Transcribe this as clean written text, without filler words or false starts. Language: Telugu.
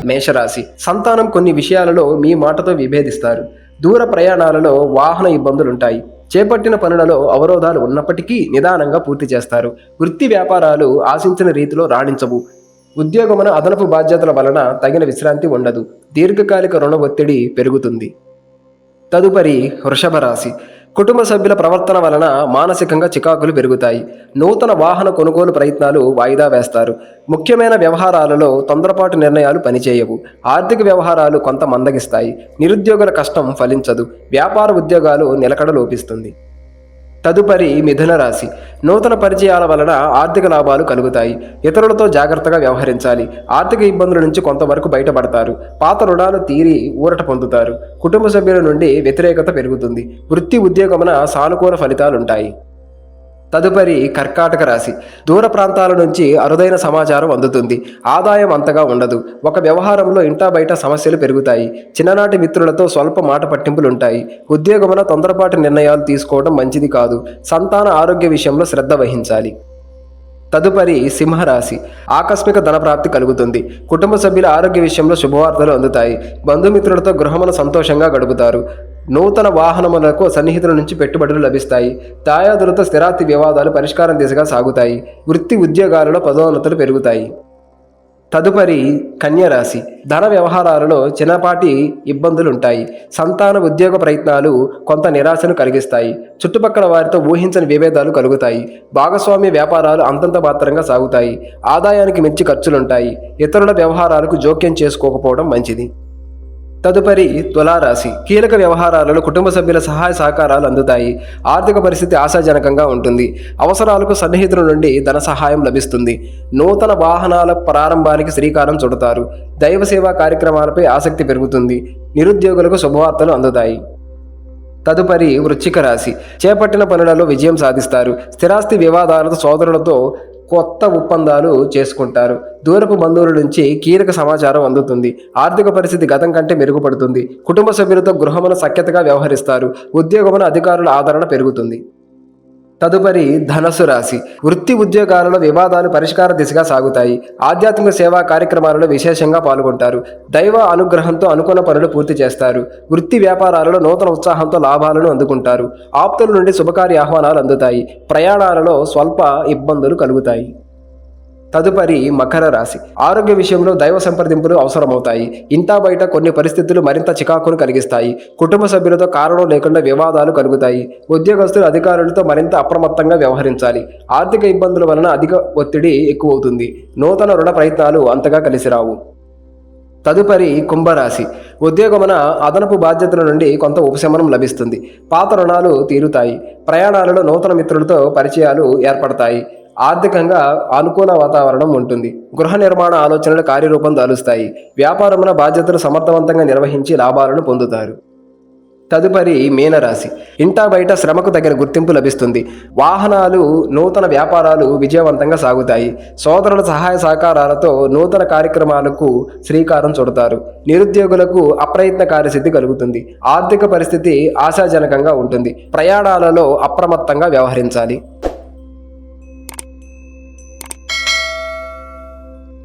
మేషరాశి. సంతానం కొన్ని విషయాలలో మీ మాటతో విభేదిస్తారు. దూర ప్రయాణాలలో వాహన ఇబ్బందులుంటాయి. చేపట్టిన పనులలో అవరోధాలు ఉన్నప్పటికీ నిదానంగా పూర్తి చేస్తారు. వృత్తి వ్యాపారాలు ఆశించిన రీతిలో రాణించవు. ఉద్యోగమున అదనపు బాధ్యతల వలన తగిన విశ్రాంతి ఉండదు. దీర్ఘకాలిక రుణ ఒత్తిడి పెరుగుతుంది. తదుపరి వృషభ రాశి. కుటుంబ సభ్యుల ప్రవర్తన వలన మానసికంగా చికాకులు పెరుగుతాయి. నూతన వాహన కొనుగోలు ప్రయత్నాలు వాయిదా వేస్తారు. ముఖ్యమైన వ్యవహారాలలో తొందరపాటు నిర్ణయాలు పనిచేయవు. ఆర్థిక వ్యవహారాలు కొంత మందగిస్తాయి. నిరుద్యోగుల కష్టం ఫలించదు. వ్యాపార ఉద్యోగాలు నిలకడ లోపిస్తుంది. తదుపరి మిథున రాశి. నూతన పరిచయాల వలన ఆర్థిక లాభాలు కలుగుతాయి. ఇతరులతో జాగ్రత్తగా వ్యవహరించాలి. ఆర్థిక ఇబ్బందుల నుంచి కొంతవరకు బయటపడతారు. పాత రుణాలు తీరి ఊరట పొందుతారు. కుటుంబ సభ్యుల నుండి వ్యతిరేకత పెరుగుతుంది. వృత్తి ఉద్యోగమున సానుకూల ఫలితాలుంటాయి. తదుపరి కర్కాటక రాశి. దూర ప్రాంతాల నుంచి అరుదైన సమాచారం అందుతుంది. ఆదాయం అంతగా ఉండదు. ఒక వ్యవహారంలో ఇంటా బయట సమస్యలు పెరుగుతాయి. చిన్ననాటి మిత్రులతో స్వల్ప మాట పట్టింపులుంటాయి. ఉద్యోగమున తొందరపాటు నిర్ణయాలు తీసుకోవడం మంచిది కాదు. సంతాన ఆరోగ్య విషయంలో శ్రద్ధ వహించాలి. తదుపరి సింహరాశి. ఆకస్మిక ధనప్రాప్తి కలుగుతుంది. కుటుంబ సభ్యుల ఆరోగ్య విషయంలో శుభవార్తలు అందుతాయి. బంధుమిత్రులతో గృహమును సంతోషంగా గడుపుతారు. నూతన వాహనములకు సన్నిహితుల నుంచి పెట్టుబడులు లభిస్తాయి. దాయాదులతో స్థిరాస్తి వివాదాలు పరిష్కారం దిశగా సాగుతాయి. వృత్తి ఉద్యోగాలలో పదోన్నతులు పెరుగుతాయి. తదుపరి కన్యరాశి. ధన వ్యవహారాలలో చిన్నపాటి ఇబ్బందులుంటాయి. సంతాన ఉద్యోగ ప్రయత్నాలు కొంత నిరాశను కలిగిస్తాయి. చుట్టుపక్కల వారితో ఊహించని విభేదాలు కలుగుతాయి. భాగస్వామ్య వ్యాపారాలు అంతంత మాత్రంగా సాగుతాయి. ఆదాయానికి మించి ఖర్చులుంటాయి. ఇతరుల వ్యవహారాలకు జోక్యం చేసుకోకపోవడం మంచిది. తదుపరి తులారాశి. కీలక వ్యవహారాలలో కుటుంబ సభ్యుల సహాయ సహకారాలు అందుతాయి. ఆర్థిక పరిస్థితి ఆశాజనకంగా ఉంటుంది. అవసరాలకు సన్నిహితుల నుండి ధన సహాయం లభిస్తుంది. నూతన వాహనాల ప్రారంభానికి శ్రీకారం చుడతారు. దైవ సేవా కార్యక్రమాలపై ఆసక్తి పెరుగుతుంది. నిరుద్యోగులకు శుభవార్తలు అందుతాయి. తదుపరి వృశ్చిక రాశి. చేపట్టిన పనులలో విజయం సాధిస్తారు. స్థిరాస్తి వివాదాలతో సోదరులతో కొత్త ఒప్పందాలు చేసుకుంటారు. దూరపు బంధువుల నుంచి కీలక సమాచారం అందుతుంది. ఆర్థిక పరిస్థితి గతం కంటే మెరుగుపడుతుంది. కుటుంబ సభ్యులతో గృహమున సఖ్యతగా వ్యవహరిస్తారు. ఉద్యోగమున అధికారుల ఆదరణ పెరుగుతుంది. తదుపరి ధనస్సు రాశి. వృత్తి ఉద్యోగాలలో వివాదాలు పరిష్కార దిశగా సాగుతాయి. ఆధ్యాత్మిక సేవా కార్యక్రమాలలో విశేషంగా పాల్గొంటారు. దైవ అనుగ్రహంతో అనుకున్న పనులు పూర్తి చేస్తారు. వృత్తి వ్యాపారాలలో నూతన ఉత్సాహంతో లాభాలను అందుకుంటారు. ఆప్తుల నుండి శుభకార్య ఆహ్వానాలు అందుతాయి. ప్రయాణాలలో స్వల్ప ఇబ్బందులు కలుగుతాయి. తదుపరి మకర రాశి. ఆరోగ్య విషయంలో దైవ సంప్రదింపులు అవసరమవుతాయి. ఇంటా బయట కొన్ని పరిస్థితులు మరింత చికాకును కలిగిస్తాయి. కుటుంబ సభ్యులతో కారణం లేకుండా వివాదాలు కలుగుతాయి. ఉద్యోగస్తులు అధికారులతో మరింత అప్రమత్తంగా వ్యవహరించాలి. ఆర్థిక ఇబ్బందుల వలన అధిక ఒత్తిడి ఎక్కువవుతుంది. నూతన రుణ ప్రయత్నాలు అంతగా కలిసిరావు. తదుపరి కుంభరాశి. ఉద్యోగమున అదనపు బాధ్యతల నుండి కొంత ఉపశమనం లభిస్తుంది. పాత రుణాలు తీరుతాయి. ప్రయాణాలలో నూతన మిత్రులతో పరిచయాలు ఏర్పడతాయి. ఆర్థికంగా అనుకూల వాతావరణం ఉంటుంది. గృహ నిర్మాణ ఆలోచనలు కార్యరూపం దాలుస్తాయి. వ్యాపారమున బాధ్యతలు సమర్థవంతంగా నిర్వహించి లాభాలను పొందుతారు. తదుపరి మీనరాశి. ఇంటా బయట శ్రమకు తగిన గుర్తింపు లభిస్తుంది. వాహనాలు నూతన వ్యాపారాలు విజయవంతంగా సాగుతాయి. సోదరుల సహాయ సహకారాలతో నూతన కార్యక్రమాలకు శ్రీకారం చుడతారు. నిరుద్యోగులకు అప్రయత్న కార్యసిద్ధి కలుగుతుంది. ఆర్థిక పరిస్థితి ఆశాజనకంగా ఉంటుంది. ప్రయాణాలలో అప్రమత్తంగా వ్యవహరించాలి.